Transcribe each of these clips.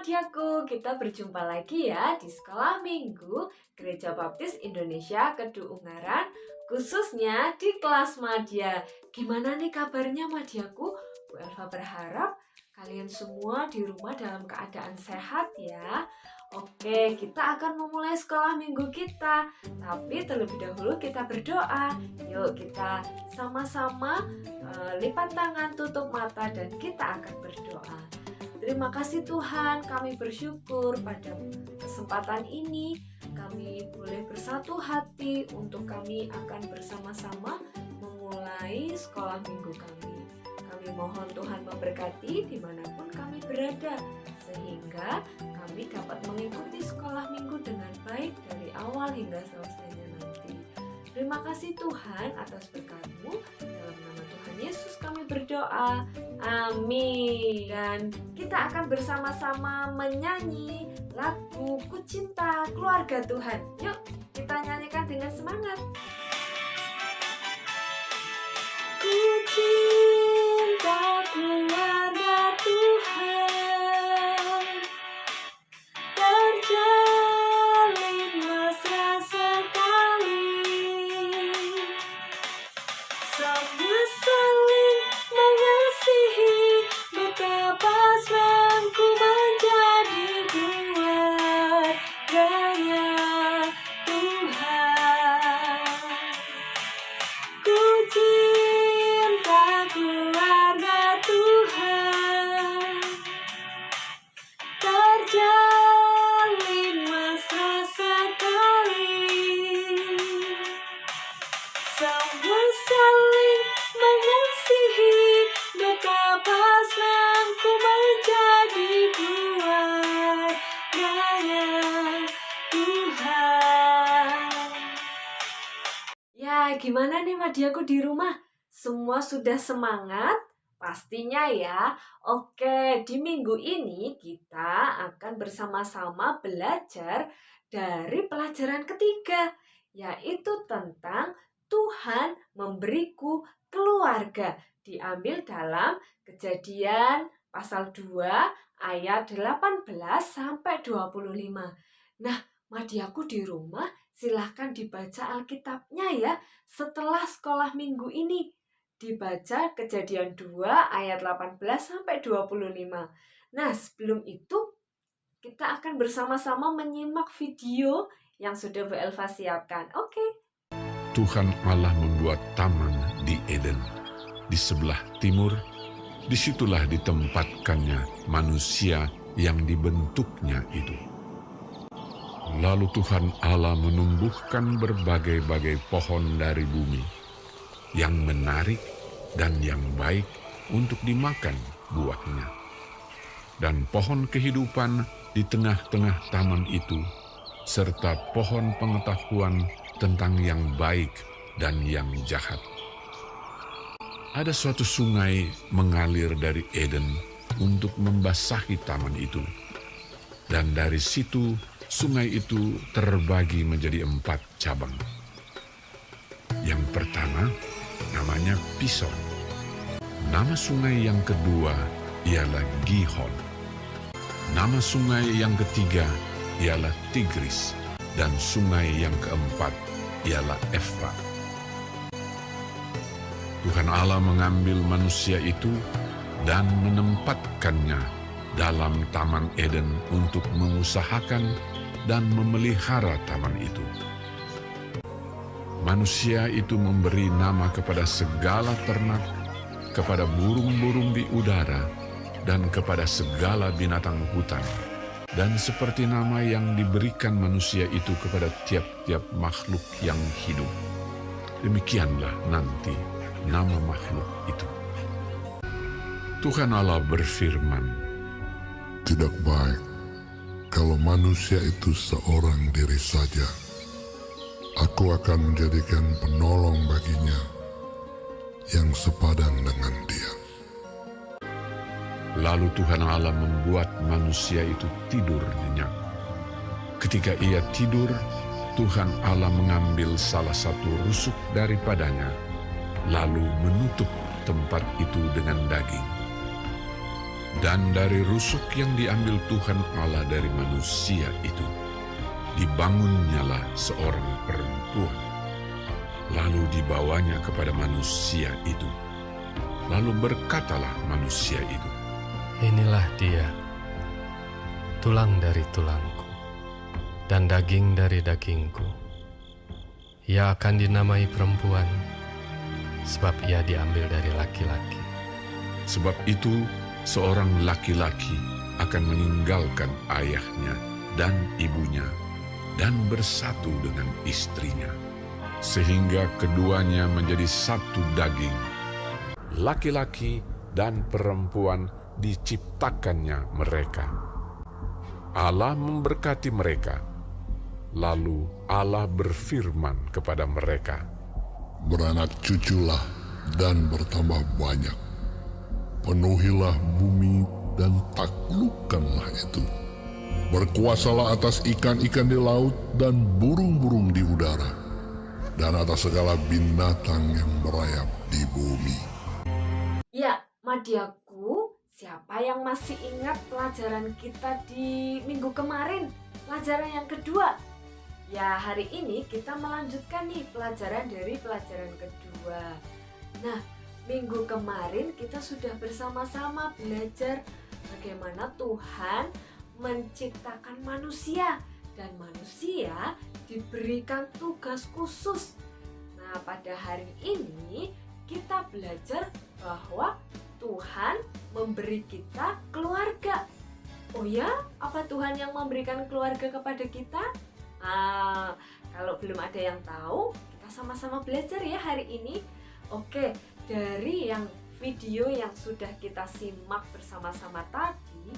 Madiaku, kita berjumpa lagi ya di Sekolah Minggu Gereja Baptis Indonesia Kedu Ungaran, khususnya di kelas Madya. Gimana nih kabarnya Madiaku? Bu Elva berharap kalian semua di rumah dalam keadaan sehat ya. Oke, kita akan memulai sekolah minggu kita. Tapi terlebih dahulu kita berdoa. Yuk kita sama-sama lipat tangan, tutup mata, dan kita akan berdoa. Terima kasih Tuhan, kami bersyukur pada kesempatan ini kami boleh bersatu hati untuk kami akan bersama-sama memulai sekolah minggu kami. Kami mohon Tuhan memberkati dimanapun kami berada, sehingga kami dapat mengikuti sekolah minggu dengan baik dari awal hingga selesainya nanti. Terima kasih Tuhan atas berkat-Mu. Dalam nama Tuhan Yesus kami berdoa. Amin. Dan kita akan bersama-sama menyanyi lagu Ku Cinta Keluarga Tuhan. Yuk kita nyanyikan dengan semangat. Ku cinta keluarga Tuhan, terjalin mesra sekali, semua saling mengasihi, betapa senang ku menjadi keluarganya Tuhan. Ku cinta keluarga Tuhan, terjalin mesra sekali, semua saling mengasihi, betapa senang ku menjadi keluarganya Tuhan. Ya, gimana nih Madiaku di rumah? Semua sudah semangat? Pastinya ya. Oke, di minggu ini kita akan bersama-sama belajar dari pelajaran ketiga, yaitu tentang Tuhan memberiku keluarga. Diambil dalam Kejadian pasal 2 ayat 18 sampai 25. Nah, Madiaku di rumah silahkan dibaca Alkitabnya ya setelah sekolah minggu ini. Dibaca Kejadian 2 ayat 18 sampai 25. Nah, sebelum itu kita akan bersama-sama menyimak video yang sudah Bu Elva siapkan. Oke. Tuhan Allah membuat taman di Eden. Di sebelah timur, disitulah ditempatkannya manusia yang dibentuknya itu. Lalu Tuhan Allah menumbuhkan berbagai-bagai pohon dari bumi, yang menarik dan yang baik untuk dimakan buahnya. Dan pohon kehidupan di tengah-tengah taman itu, serta pohon pengetahuan tentang yang baik dan yang jahat. Ada suatu sungai mengalir dari Eden untuk membasahi taman itu. Dan dari situ, sungai itu terbagi menjadi 4 cabang. Yang pertama, namanya Pison. Nama sungai yang kedua ialah Gihon. Nama sungai yang ketiga ialah Tigris. Dan sungai yang keempat ialah Efrat. Tuhan Allah mengambil manusia itu dan menempatkannya dalam Taman Eden untuk mengusahakan dan memelihara taman itu. Manusia itu memberi nama kepada segala ternak, kepada burung-burung di udara, dan kepada segala binatang hutan. Dan seperti nama yang diberikan manusia itu kepada tiap-tiap makhluk yang hidup, demikianlah nanti nama makhluk itu. Tuhan Allah berfirman, "Tidak baik kalau manusia itu seorang diri saja. Aku akan menjadikan penolong baginya yang sepadan dengan dia." Lalu Tuhan Allah membuat manusia itu tidur nyenyak. Ketika ia tidur, Tuhan Allah mengambil salah satu rusuk daripadanya, lalu menutup tempat itu dengan daging. Dan dari rusuk yang diambil Tuhan Allah dari manusia itu, dibangunnyalah seorang perempuan. Lalu dibawanya kepada manusia itu. Lalu berkatalah manusia itu, Inilah dia, tulang dari tulangku, dan daging dari dagingku. Ia akan dinamai perempuan, sebab ia diambil dari laki-laki. sebab itu seorang laki-laki akan meninggalkan ayahnya dan ibunya dan bersatu dengan istrinya, sehingga keduanya menjadi satu daging. Laki-laki dan perempuan diciptakannya mereka. Allah memberkati mereka. Lalu Allah berfirman kepada mereka, Beranak cuculah dan bertambah banyak. Penuhilah bumi dan taklukkanlah itu. Berkuasalah atas ikan-ikan di laut dan burung-burung di udara, dan atas segala binatang yang merayap di bumi. Ya, Madiaku, siapa yang masih ingat pelajaran kita di minggu kemarin? Pelajaran yang kedua. Ya, hari ini kita melanjutkan nih pelajaran dari pelajaran kedua. Nah, minggu kemarin kita sudah bersama-sama belajar bagaimana Tuhan menciptakan manusia. Dan manusia diberikan tugas khusus. Nah, pada hari ini kita belajar bahwa Tuhan memberi kita keluarga. Oh ya, apa Tuhan yang memberikan keluarga kepada kita? Kalau belum ada yang tahu, kita sama-sama belajar ya hari ini. Oke, dari yang video yang sudah kita simak bersama-sama tadi,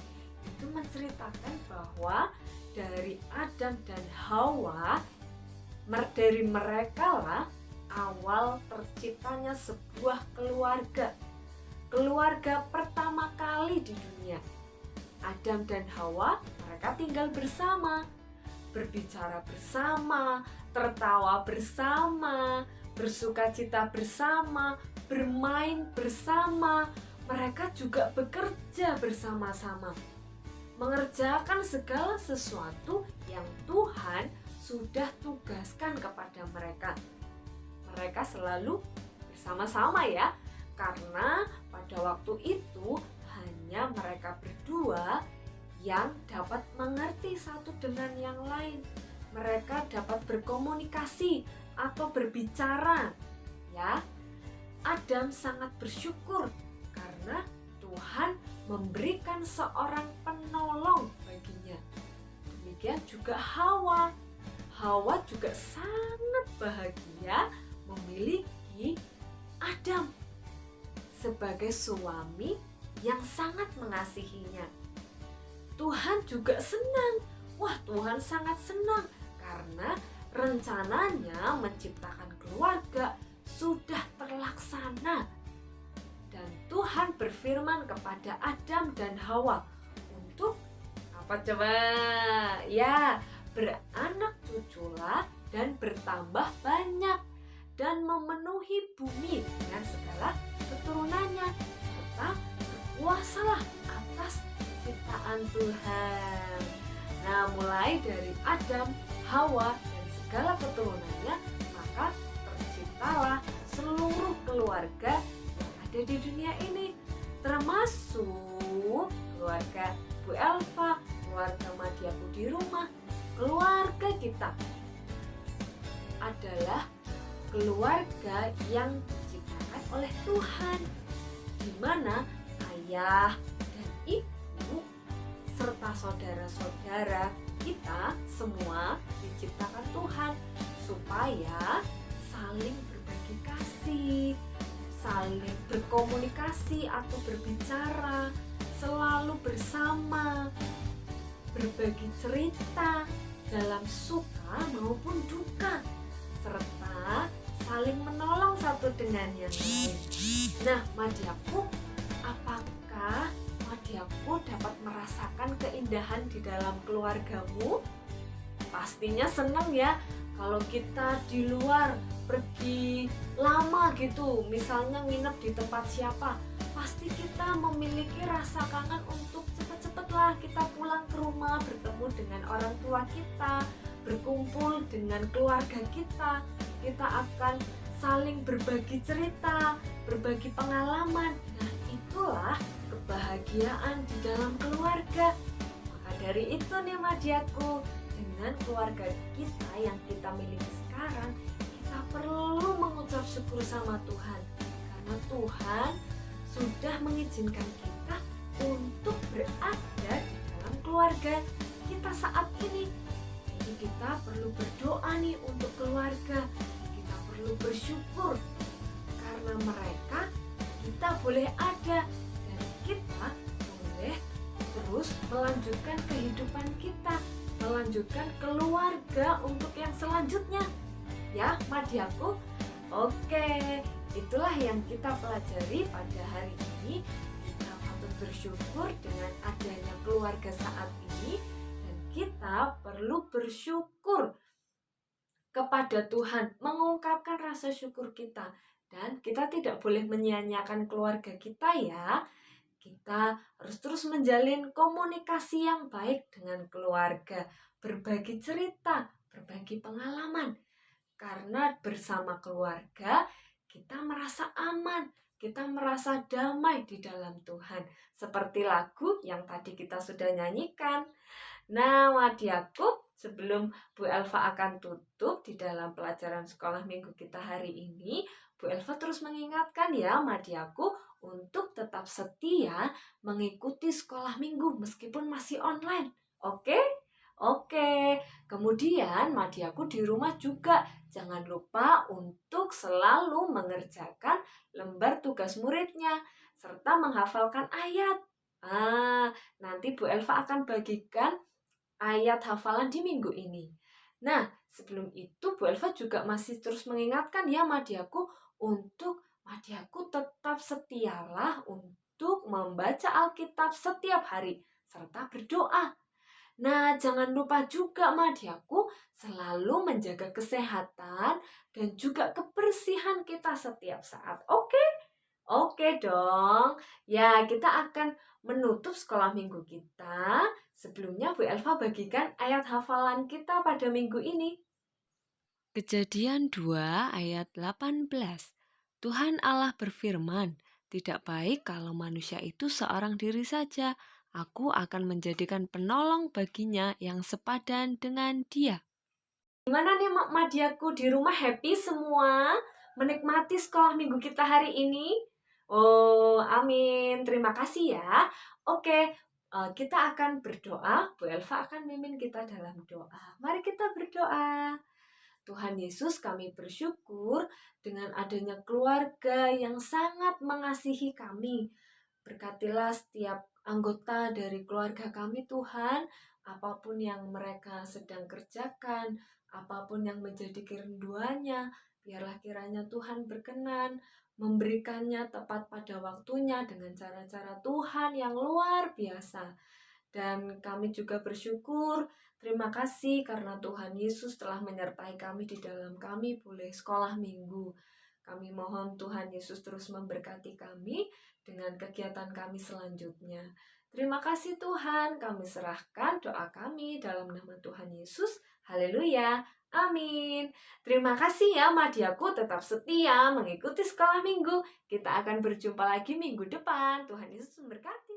itu menceritakan bahwa dari Adam dan Hawa, dari mereka lah awal terciptanya sebuah keluarga. Keluarga pertama kali di dunia. Adam dan Hawa, mereka tinggal bersama, berbicara bersama, tertawa bersama, bersukacita bersama, bermain bersama. Mereka juga bekerja bersama-sama, mengerjakan segala sesuatu yang Tuhan sudah tugaskan kepada mereka. Mereka selalu bersama-sama ya, karena pada waktu itu hanya mereka berdua yang dapat mengerti satu dengan yang lain. Mereka dapat berkomunikasi atau berbicara. Ya, Adam sangat bersyukur karena Tuhan memberikan seorang penolong baginya. Demikian juga Hawa. Hawa juga sangat bahagia memiliki Adam sebagai suami yang sangat mengasihinya. Tuhan juga senang. Wah, Tuhan sangat senang karena rencananya menciptakan keluarga sudah terlaksana. Dan Tuhan berfirman kepada Adam dan Hawa untuk apa coba? Ya, beranak cuculah dan bertambah banyak dan memenuhi bumi dengan segala keturunannya, serta berkuasalah atas ciptaan Tuhan. Nah, mulai dari Adam, Hawa, dan segala keturunannya, maka terciptalah seluruh keluarga yang ada di dunia ini, termasuk keluarga Bu Elva, keluarga Madiaku di rumah. Keluarga kita adalah keluarga yang diciptakan oleh Tuhan, di mana ayah dan ibu serta saudara-saudara kita semua diciptakan Tuhan supaya saling berbagi kasih, saling berkomunikasi atau berbicara, selalu bersama, berbagi cerita dalam suka maupun duka, serta saling menolong satu dengan yang lain. Nah, Madiaku, apakah Madiaku dapat merasakan keindahan di dalam keluargamu? Pastinya senang ya kalau kita di luar pergi lama gitu, misalnya nginep di tempat siapa, pasti kita memiliki rasa kangen untuk cepet-cepetlah kita pulang ke rumah, bertemu dengan orang tua kita, berkumpul dengan keluarga kita. Kita akan saling berbagi cerita, berbagi pengalaman. Nah, itulah kebahagiaan di dalam keluarga. Maka dari itu nih Madiaku, dengan keluarga kita yang kita miliki sekarang, kita perlu mengucap syukur sama Tuhan. Karena Tuhan sudah mengizinkan kita untuk berada di dalam keluarga kita saat ini. Jadi kita perlu berdoa nih untuk keluarga. Kita perlu bersyukur karena mereka kita boleh ada dan kita boleh terus melanjutkan kehidupan kita, melanjutkan keluarga untuk yang selanjutnya. Ya, Madiaku. Oke, itulah yang kita pelajari pada hari ini. Kita patut bersyukur dengan adanya keluarga saat ini, dan kita perlu bersyukur kepada Tuhan, mengungkapkan rasa syukur kita. Dan kita tidak boleh menyia-nyiakan keluarga kita ya. Kita harus terus menjalin komunikasi yang baik dengan keluarga, berbagi cerita, berbagi pengalaman. Karena bersama keluarga kita merasa aman, kita merasa damai di dalam Tuhan. Seperti lagu yang tadi kita sudah nyanyikan. Nah, Madiaku, sebelum Bu Elva akan tutup di dalam pelajaran sekolah minggu kita hari ini, Bu Elva terus mengingatkan ya Madiaku untuk tetap setia mengikuti sekolah minggu meskipun masih online. Oke? Oke. Kemudian Madiaku di rumah juga jangan lupa untuk selalu mengerjakan lembar tugas muridnya serta menghafalkan ayat. Nanti Bu Elva akan bagikan ayat hafalan di minggu ini. Nah, sebelum itu Bu Elva juga masih terus mengingatkan ya Madiaku untuk Madiaku tetap setialah untuk membaca Alkitab setiap hari serta berdoa. Nah, jangan lupa juga Madiaku selalu menjaga kesehatan dan juga kebersihan kita setiap saat. Oke? Oke dong. Ya, kita akan menutup sekolah minggu kita. Sebelumnya Bu Elva bagikan ayat hafalan kita pada minggu ini. Kejadian 2 ayat 18. Tuhan Allah berfirman, "Tidak baik kalau manusia itu seorang diri saja. Aku akan menjadikan penolong baginya yang sepadan dengan dia." Gimana nih Madiaku, di rumah happy semua? Menikmati sekolah minggu kita hari ini? Oh, amin. Terima kasih ya. Oke, kita akan berdoa. Bu Elva akan mimpin kita dalam doa. Mari kita berdoa. Tuhan Yesus, kami bersyukur dengan adanya keluarga yang sangat mengasihi kami. Berkatilah setiap anggota dari keluarga kami Tuhan, apapun yang mereka sedang kerjakan, apapun yang menjadi kerinduannya, biarlah kiranya Tuhan berkenan memberikannya tepat pada waktunya dengan cara-cara Tuhan yang luar biasa. Dan kami juga bersyukur, terima kasih karena Tuhan Yesus telah menyertai kami di dalam kami boleh sekolah minggu. Kami mohon Tuhan Yesus terus memberkati kami dengan kegiatan kami selanjutnya. Terima kasih Tuhan, kami serahkan doa kami dalam nama Tuhan Yesus. Haleluya, amin. Terima kasih ya Madiaku, tetap setia mengikuti sekolah minggu. Kita akan berjumpa lagi minggu depan. Tuhan Yesus memberkati.